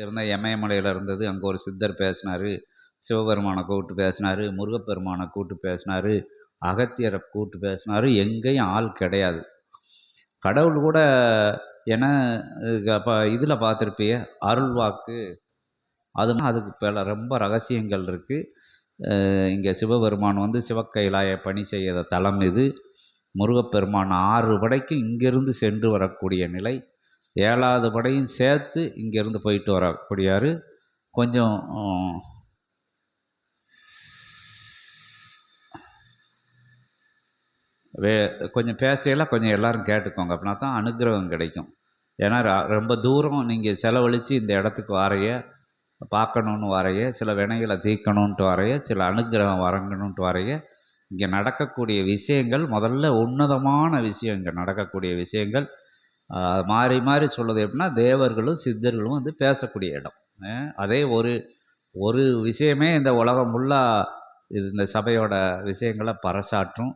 இருந்த இமயமலையில் இருந்தது. அங்கே ஒரு சித்தர் பேசினார், சிவபெருமானை கூப்பிட்டு பேசினார், முருகப்பெருமானை கூப்பிட்டு பேசினார், அகத்தியரை கூப்பிட்டு பேசினார். எங்கேயும் ஆள் கிடையாது. கடவுள் கூட ஏன்னா அப்போ இதில் பார்த்துருப்பிய அருள் வாக்கு அதுக்கு பல ரொம்ப ரகசியங்கள் இருக்குது. இங்கே சிவபெருமான் வந்து சிவக்கைலாய பணி செய்கிற தலம் இது. முருகப்பெருமான் 6 படைக்கு இங்கேருந்து சென்று வரக்கூடிய நிலை. 7வது படையும் சேர்த்து இங்கேருந்து போயிட்டு வரக்கூடியார். கொஞ்சம் கொஞ்சம் பேசையெல்லாம் கொஞ்சம் எல்லோரும் கேட்டுக்கோங்க, அப்படின்னா தான் அனுகிரகம் கிடைக்கும். ஏன்னா ரொம்ப தூரம் நீங்கள் செலவழித்து இந்த இடத்துக்கு வரைய பார்க்கணுன்னு வரைய, சில வினைகளை தீர்க்கணுன்ட்டு வரைய, சில அனுகிரகம் வரங்கணுன்ட்டு வரைய, இங்கே நடக்கக்கூடிய விஷயங்கள் முதல்ல உன்னதமான விஷயம். இங்கே நடக்கக்கூடிய விஷயங்கள் மாறி மாறி சொல்வது எப்படின்னா, தேவர்களும் சித்தர்களும் வந்து பேசக்கூடிய இடம். அதே ஒரு விஷயமே இந்த உலகம் ஃபுல்லாக இந்த சபையோட விஷயங்களை பறைசாற்றும்.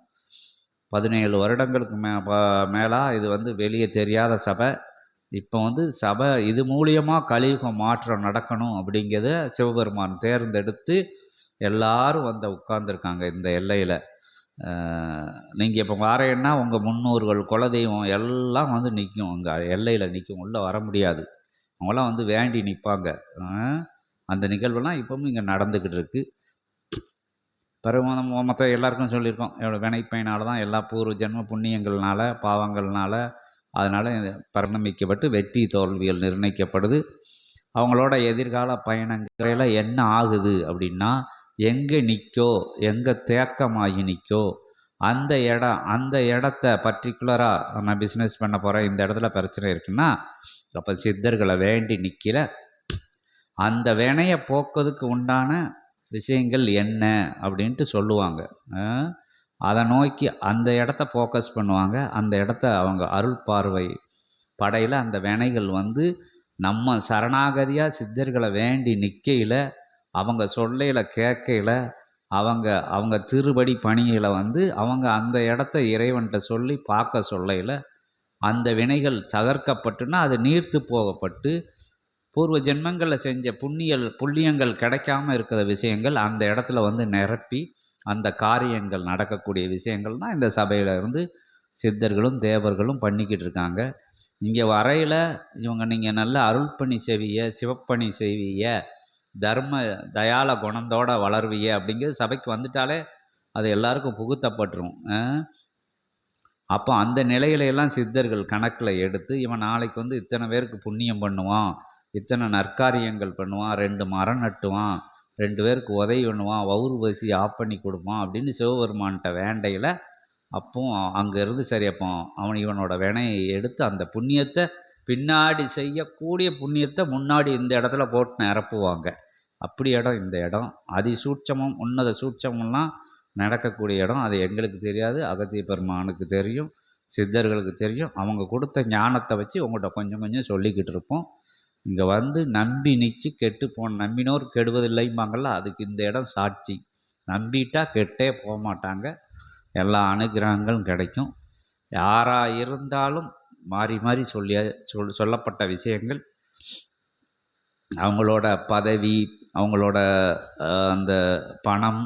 17 வருடங்களுக்கு மேலாக இது வந்து வெளியே தெரியாத சபை. இப்போ வந்து சபை இது மூலியமாக கலியுகம் மாற்றம் நடக்கணும் அப்படிங்கிறத சிவபெருமான் தேர்ந்தெடுத்து எல்லாரும் வந்து உட்கார்ந்துருக்காங்க இந்த எல்லையில். நீங்கள் இப்போ வாரேன்னா உங்கள் முன்னோர்கள் குலதெய்வம் எல்லாம் வந்து நிற்கும், அங்கே எல்லையில் நிற்கும். உள்ளே வர முடியாது. அவங்களாம் வந்து வேண்டி நிற்பாங்க. அந்த நிகழ்வெல்லாம் இப்பவும் இங்கே நடந்துக்கிட்டு இருக்குது. பிறகு மற்ற எல்லாருக்கும் சொல்லியிருக்கோம், வினைப்பயனால தான் எல்லா பூர்வ ஜென்ம புண்ணியங்கள்னால பாவங்கள்னால அதனால் பரிணமிக்கப்பட்டு வெற்றி தோல்விகள் நிர்ணயிக்கப்படுது. அவங்களோட எதிர்கால பயணங்களில் என்ன ஆகுது அப்படின்னா, எங்கே நிற்கோ, எங்கே தேக்கமாகி நிற்கோ அந்த இடத்த பர்டிகுலராக நான் பிஸ்னஸ் பண்ண போகிறேன், இந்த இடத்துல பிரச்சனை இருக்குன்னா, அப்போ சித்தர்களை வேண்டி நிற்கிற அந்த வினையை போக்குறதுக்கு உண்டான விஷயங்கள் என்ன அப்படின்ட்டு சொல்லுவாங்க. அதை நோக்கி அந்த இடத்த ஃபோக்கஸ் பண்ணுவாங்க. அந்த இடத்த அவங்க அருள் பார்வை படையில் அந்த வினைகள் வந்து நம்ம சரணாகதியாக சித்தர்களை வேண்டி நிற்கையில், அவங்க சொல்லையில் கேட்கையில், அவங்க திருபடி பணியில் வந்து அவங்க அந்த இடத்த இறைவன்கிட்ட சொல்லி பார்க்க சொல்லையில் அந்த வினைகள் தகர்க்கப்பட்டுன்னா அது நீர்த்து போகப்பட்டு பூர்வ ஜென்மங்களில் செஞ்ச புண்ணியங்கள் கிடைக்காம இருக்கிற விஷயங்கள் அந்த இடத்துல வந்து நிரப்பி அந்த காரியங்கள் நடக்கக்கூடிய விஷயங்கள் தான் இந்த சபையில் இருந்து சித்தர்களும் தேவர்களும் பண்ணிக்கிட்டு இருக்காங்க. இங்கே வரையில் நீங்கள் நல்ல அருள் பணி செய்வீங்க, சிவப்பணி செய்வீங்க, தர்ம தயால குணத்தோடு வளர்வீங்க அப்படிங்கிறது சபைக்கு வந்துட்டாலே அது எல்லாருக்கும் புகுத்தப்பட்டுரும். அப்போ அந்த நிலையிலையெல்லாம் சித்தர்கள் கணக்கில் எடுத்து இவன் நாளைக்கு வந்து இத்தனை பேருக்கு புண்ணியம் பண்ணுவான், இத்தனை நற்காரியங்கள் பண்ணுவான், 2 மரம் நட்டுவான், 2 பேருக்கு உதவி பண்ணுவான், வவுறு பசி ஆஃப் பண்ணி கொடுப்பான் அப்படின்னு சிவபெருமான்கிட்ட வேண்டையில் அப்போ அங்கேருந்து சரி அப்போ இவனோட வினையை எடுத்து அந்த புண்ணியத்தை பின்னாடி செய்யக்கூடிய புண்ணியத்தை முன்னாடி இந்த இடத்துல போட்டு நிரப்புவாங்க. அப்படி இடம் இந்த இடம். அதிசூட்சமும் உன்னத சூட்சமெல்லாம் நடக்கக்கூடிய இடம். அது எங்களுக்கு தெரியாது, அகத்திய பெருமானுக்கு தெரியும், சித்தர்களுக்கு தெரியும். அவங்க கொடுத்த ஞானத்தை வச்சு உங்கள்கிட்ட கொஞ்சம் கொஞ்சம் சொல்லிக்கிட்டு இருப்போம். இங்கே வந்து நம்பி நிற்கி கெட்டு நம்பினோர் கெடுவதில்லைம்பாங்கள்ல, அதுக்கு இந்த இடம் சாட்சி. நம்பிட்டா கெட்டே போக மாட்டாங்க, எல்லா அனுகிரகங்களும் கிடைக்கும். யாராக இருந்தாலும் மாறி மாறி சொல்லப்பட்ட விஷயங்கள் அவங்களோட பதவி, அவங்களோட அந்த பணம்,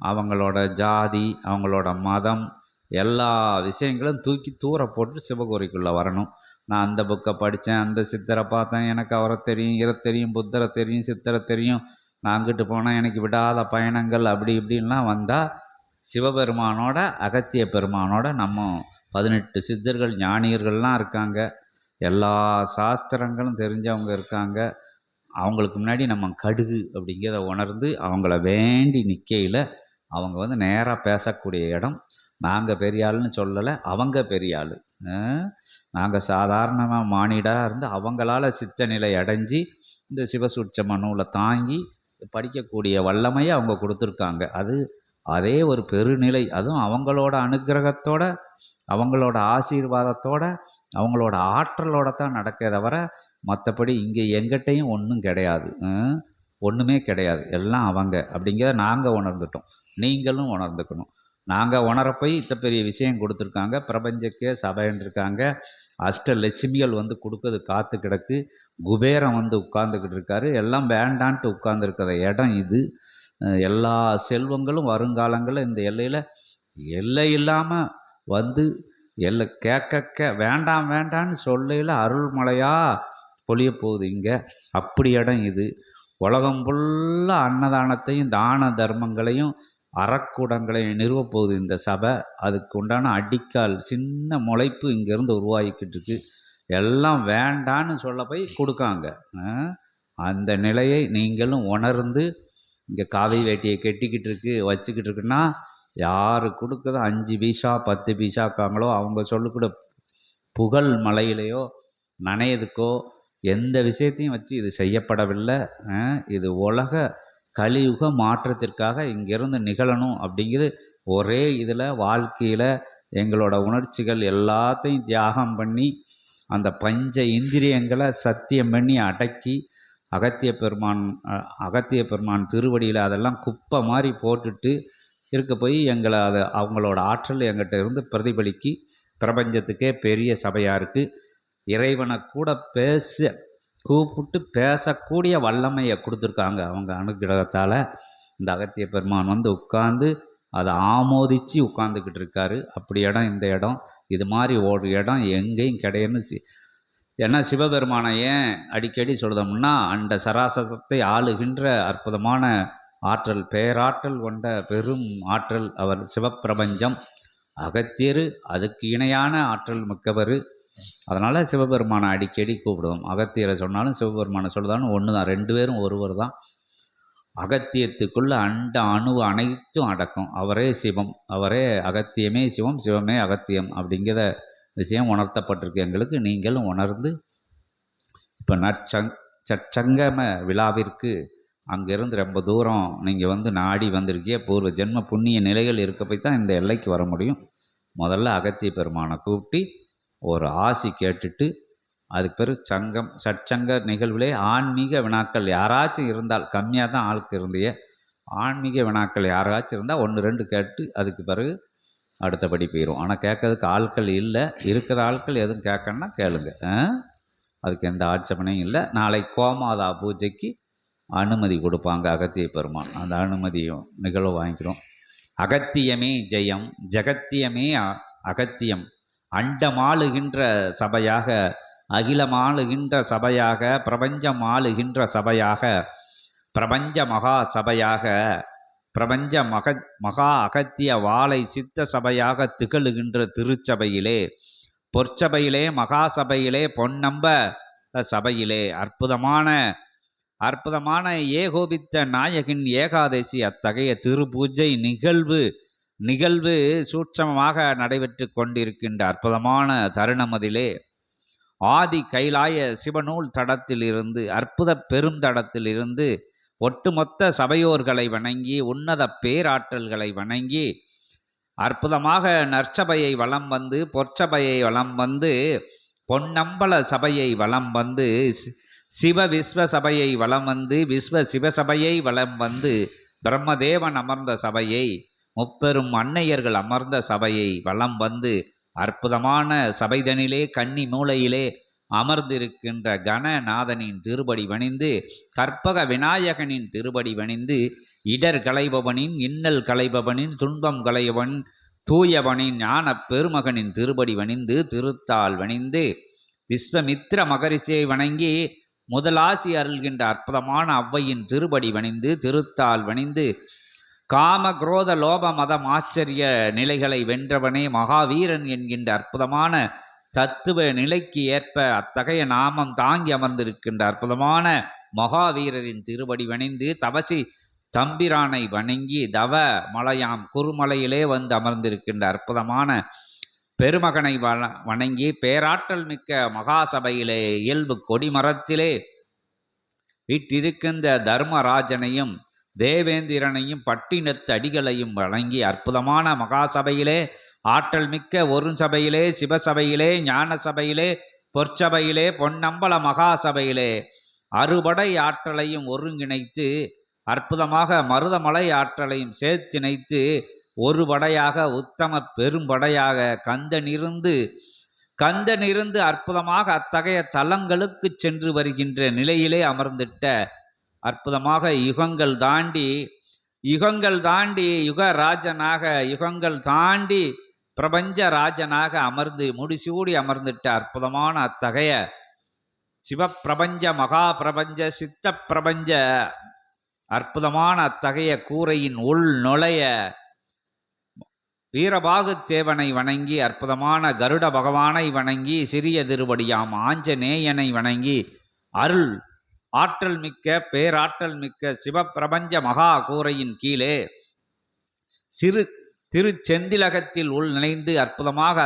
அவங்களோட ஜாதி, அவங்களோட மதம், எல்லா விஷயங்களும் தூக்கி தூர போட்டு சிவகோரிக்குள்ளே வரணும். நான் அந்த புக்கை படித்தேன், அந்த சித்தரை பார்த்தேன், எனக்கு அவரை தெரியும், இதை தெரியும், புத்தரை தெரியும், சித்தரை தெரியும், நான் அங்கிட்டு போனேன், எனக்கு விடாத பயணங்கள் அப்படி இப்படின்லாம் வந்தால் சிவபெருமானோட அகத்திய பெருமானோட நம்ம 18 சித்தர்கள் ஞானியர்கள்லாம் இருக்காங்க, எல்லா சாஸ்திரங்களும் தெரிஞ்சவங்க இருக்காங்க. அவங்களுக்கு முன்னாடி நம்ம கடுகு அப்படிங்கிறத உணர்ந்து அவங்கள வேண்டி நிற்கையில் அவங்க வந்து நேராக பேசக்கூடிய இடம். நாங்கள் பெரிய ஆளுன்னு சொல்லலை, அவங்க பெரிய ஆள். நாங்கள் சாதாரணமாக மானிடராக இருந்து அவங்களால சித்த நிலை அடைஞ்சி இந்த சிவசூட்சம நூலை தாங்கி படிக்கக்கூடிய வல்லமையை அவங்க கொடுத்துருக்காங்க. அதே ஒரு பெருநிலை. அதுவும் அவங்களோட அனுகிரகத்தோட, அவங்களோட ஆசீர்வாதத்தோட, அவங்களோட ஆற்றலோட தான் நடக்க தவிர மற்றபடி இங்கே எங்கிட்டையும் ஒன்றும் கிடையாது, ஒன்றுமே கிடையாது. எல்லாம் அவங்க அப்படிங்கிறத நாங்கள் உணர்ந்துட்டோம், நீங்களும் உணர்ந்துக்கணும். நாங்கள் உணரப்போய் இத்த பெரிய விஷயம் கொடுத்துருக்காங்க. பிரபஞ்சக்கே சபைன்னு இருக்காங்க, அஷ்டலட்சுமிகள் வந்து கொடுக்கறது காத்து கிடக்கு. குபேரன் வந்து உட்கார்ந்துக்கிட்டு இருக்காரு. எல்லாம் வேண்டான்ட்டு உட்கார்ந்துருக்கிற இடம் இது. எல்லா செல்வங்களும் வருங்காலங்களில் இந்த எல்லையில் எல்லை இல்லாமல் வந்து எல்லை கேட்க வேண்டாம் வேண்டான்னு சொல்லையில் அருள்மழையாக பொழிய போகுது இங்கே. அப்படி இடம் இது. உலகம் ஃபுல்லாக அன்னதானத்தையும் தான தர்மங்களையும் அறக்கூடங்களையும் நிறுவப்போகுது இந்த சபை. அதுக்கு உண்டான அடிக்கால் சின்ன முளைப்பு இங்கேருந்து உருவாகிக்கிட்டு இருக்கு. எல்லாம் வேண்டான்னு சொல்ல போய் கொடுக்காங்க. அந்த நிலையை நீங்களும் உணர்ந்து இங்கே காவி வேட்டியை கெட்டிக்கிட்டு இருக்கு வச்சுக்கிட்டு இருக்குன்னா யார் கொடுக்குறதோ 5 பைசா 10 பைசாக்காங்களோ அவங்க சொல்லக்கூட புகழ் மலையிலையோ நனையதுக்கோ எந்த விஷயத்தையும் வச்சு இது செய்யப்படவில்லை. இது உலக கலியுக மாற்றத்திற்காக இங்கேருந்து நிகழணும் அப்படிங்கிறது ஒரே இதில் வாழ்க்கையில் எங்களோட உணர்ச்சிகள் எல்லாத்தையும் தியாகம் பண்ணி அந்த பஞ்ச இந்திரியங்களை சத்தியம் பண்ணி அடக்கி அகத்திய பெருமான் திருவடியில் அதெல்லாம் குப்பை மாதிரி போட்டுட்டு இருக்க போய் எங்களை அதை அவங்களோட ஆற்றல் எங்கிட்ட இருந்து பிரதிபலிக்கி பிரபஞ்சத்துக்கே பெரிய சபையாக இருக்குது. இறைவனை கூட கூப்பிட்டு பேசக்கூடிய வல்லமையை கொடுத்துருக்காங்க அவங்க அனுகிரகத்தால். இந்த அகத்திய பெருமான் வந்து உட்கார்ந்து அதை ஆமோதித்து உட்கார்ந்துக்கிட்டு இருக்காரு. அப்படி இடம் இந்த இடம். இது மாதிரி ஒரு இடம் எங்கேயும் கிடையாது. ஏன்னா சிவபெருமானை ஏன் அடிக்கடி சொல்லுதோம்னா அந்த சராசரத்தை ஆளுகின்ற அற்புதமான ஆற்றல், பேராற்றல் கொண்ட பெரும் ஆற்றல் அவர். சிவப்பிரபஞ்சம் அகத்தியர் அதுக்கு இணையான ஆற்றல் மிக்கவர். அதனால் சிவபெருமானை அடிக்கடி கூப்பிடுவோம். அகத்தியரை சொன்னாலும் சிவபெருமானை சொல்லுதாலும் ஒன்று தான், 2 பேரும் ஒருவர் தான். அகத்தியத்துக்குள்ள அண்ட அணுவு அனைத்தும் அடக்கும். அவரே சிவம், அவரே அகத்தியமே சிவம், சிவமே அகத்தியம் அப்படிங்கிற விஷயம் உணர்த்தப்பட்டிருக்கு எங்களுக்கு. நீங்களும் உணர்ந்து இப்போ சச்சங்கம விழாவிற்கு அங்கேருந்து ரொம்ப தூரம் நீங்கள் வந்து நாடி வந்திருக்கிய பூர்வ ஜென்ம புண்ணிய நிலைகள் இருக்க போய் தான் இந்த எல்லைக்கு வர முடியும். முதல்ல அகத்திய பெருமானை கூப்பிட்டு ஒரு ஆசி கேட்டுட்டு அதுக்கு பிறகு சச்சங்க நிகழ்விலே ஆன்மீக வினாக்கள் யாராச்சும் இருந்தால், கம்மியாக தான் ஆளுக்கு இருந்தையே, ஆன்மீக வினாக்கள் யாராச்சும் இருந்தால் 1 2 கேட்டு அதுக்கு பிறகு அடுத்தபடி போயிடும். ஆனால் கேட்கறதுக்கு ஆட்கள் இல்லை. இருக்கிற ஆட்கள் எதுவும் கேட்கணுன்னா கேளுங்க. அதுக்கு எந்த ஆட்சேபனையும் இல்லை. நாளை கோமாதா பூஜைக்கு அனுமதி கொடுப்பாங்க அகத்திய பெருமான். அந்த அனுமதியும் நிகழ்வு வாங்கிக்கிறோம். அகத்தியமே ஜெயம், ஜகத்தியமே அகத்தியம், அண்டமாளுகின்ற சபையாக, அகிலமாளுகின்ற சபையாக, பிரபஞ்சம் ஆளுகின்ற சபையாக, பிரபஞ்ச மகா சபையாக, பிரபஞ்ச மகா அகத்திய வாழை சித்த சபையாக திகழுகின்ற திருச்சபையிலே, பொற்சபையிலே, மகா சபையிலே, பொன்னம்ப சபையிலே அற்புதமான ஏகோபித்த நாயகின் ஏகாதசி அத்தகைய திருப்பூஜை நிகழ்வு சூட்சமமாக நடைபெற்று கொண்டிருக்கின்ற அற்புதமான தருணமதிலே ஆதி கைலாய சிவநூல் தடத்திலிருந்து, அற்புத பெரும் தடத்திலிருந்து ஒட்டுமொத்த சபையோர்களை வணங்கி, உன்னத பேராற்றல்களை வணங்கி, அற்புதமாக நற்சபையை வலம் வந்து, பொற்சபையை வலம் வந்து, பொன்னம்பல சபையை வலம் வந்து, சிவ விஸ்வ சபையை வலம் வந்து, விஸ்வ சிவசபையை வலம் வந்து, பிரம்மதேவன் அமர்ந்த சபையை, முப்பெரும் அன்னையர்கள் அமர்ந்த சபையை வலம் வந்து, அற்புதமான சபைதனிலே கன்னி மூலையிலே அமர்ந்திருக்கின்ற கணநாதனின் திருபடி வணிந்து, கற்பக விநாயகனின் திருபடி வணிந்து, இடர் களைபவனின், இன்னல் களைபவனின், துன்பம் களையவன் தூயவனின் ஞான பெருமகனின் திருபடி வணிந்து, திருத்தால் வணிந்து, விஸ்வமித்ர மகரிஷியை வணங்கி முதலாசி அருள்கின்ற அற்புதமான ஔவையின் திருபடி வணிந்து, திருத்தால் வணிந்து, காம குரோத லோப மதம் ஆச்சரிய நிலைகளை வென்றவனே மகாவீரன் என்கின்ற அற்புதமான தத்துவ நிலைக்கு ஏற்ப அத்தகைய நாமம் தாங்கி அமர்ந்திருக்கின்ற அற்புதமான மகாவீரரின் திருபடி வணிந்து, தவசி தம்பிரானை வணங்கி, தவ மலையாம் குறுமலையிலே வந்து அமர்ந்திருக்கின்ற அற்புதமான பெருமகனை வணங்கி, பேராற்றல் மிக்க மகாசபையிலே இயல்பு கொடிமரத்திலே வீட்டிருக்கின்ற தர்மராஜனையும் தேவேந்திரனையும் பட்டினத்து அடிகளையும் வணங்கி, அற்புதமான மகாசபையிலே ஆற்றல் மிக்க ஒரு சபையிலே, சிவசபையிலே, ஞான சபையிலே, பொற்சபையிலே, பொன்னம்பல மகாசபையிலே அறுபடை ஆற்றலையும் ஒருங்கிணைத்து, அற்புதமாக மருதமலை ஆற்றலையும் சேர்த்திணைத்து, ஒரு படையாக உத்தம பெரும்படையாக கந்தனிருந்து கந்தன் இருந்து அற்புதமாக அத்தகைய தலங்களுக்கு சென்று வருகின்ற நிலையிலே அமர்ந்திட்ட அற்புதமாக யுகங்கள் தாண்டி யுகராஜனாக யுகங்கள் தாண்டி பிரபஞ்ச ராஜனாக அமர்ந்து முடிசூடி அமர்ந்திட்ட அற்புதமான அத்தகைய சிவப்பிரபஞ்ச மகா பிரபஞ்ச சித்த பிரபஞ்ச அற்புதமான அத்தகைய கூரையின் உள் நுழைய வீரபாகுத்தேவனை வணங்கி அற்புதமான கருட பகவானை வணங்கி சிறிய திருவடியாம் ஆஞ்சநேயனை வணங்கி அருள் ஆற்றல் மிக்க பேராற்றல் மிக்க சிவப்பிரபஞ்ச மகா கூரையின் கீழே சிறு திருச்செந்திலகத்தில் உள் நினைந்து அற்புதமாக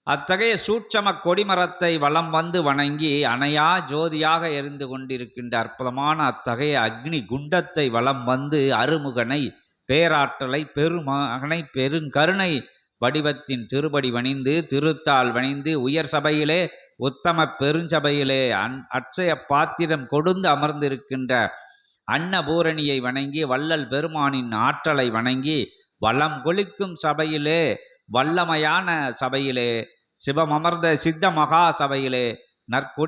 அத்தகைய சூட்சம கொடிமரத்தை வலம் வந்து வணங்கி அணையா ஜோதியாக எரிந்து கொண்டிருக்கின்ற அற்புதமான அத்தகைய அக்னி குண்டத்தை வலம் வந்து அருமுகனை பேராற்றலை பெருமகனை பெருங்கருணை வடிவத்தின் திருப்படி வணிந்து திருத்தால் வணிந்து உயர் சபையிலே உத்தம பெருஞ்சபையிலே அட்சய பாத்திரம் கொடுந்து அமர்ந்திருக்கின்ற அன்னபூரணியை வணங்கி வள்ளல் பெருமானின் ஆற்றலை வணங்கி வளம் கொளிக்கும் சபையிலே வல்லமையான சபையிலே சிவமமர்ந்த சித்த மகா சபையிலே நற்கொடி